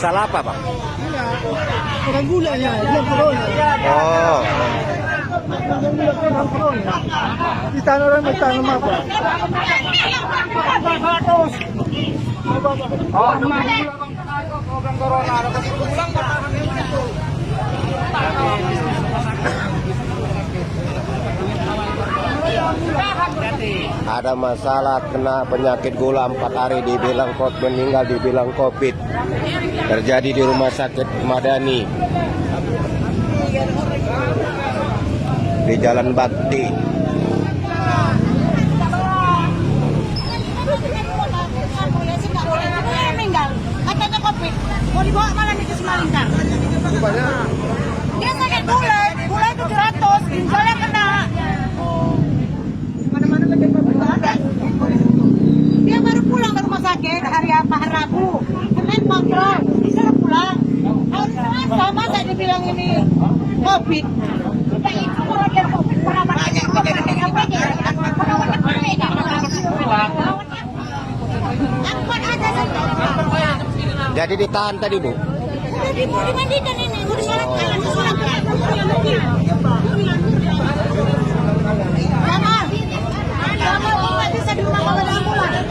Masalah apa, Pak? Kurang gulanya, belum corona. Oh. Di tanah orang bertanam apa? Ada masalah kena penyakit gula 4 hari dibilang meninggal dibilang COVID. Terjadi di Rumah Sakit Madani di Jalan Bakti. Meninggal, katanya COVID. Mau dibawa mana nih ke Simalingkar? Dia sakit gula 700, ginjalnya kena. Mana-mana dia baru pulang ke rumah sakit hari apa? Hari Rabu. Senin kontrol, disuruh pulang. Hari Selasa masa dibilang ini COVID. Kita itu kalau dia COVID perawatannya apa aja? Perawatan berbeda. Angkot ada Jadi ditahan tadi, Bu? udah dimandikan ini, udah disolatkan. Jangan, nggak bisa di rumah kalau ada ambulan.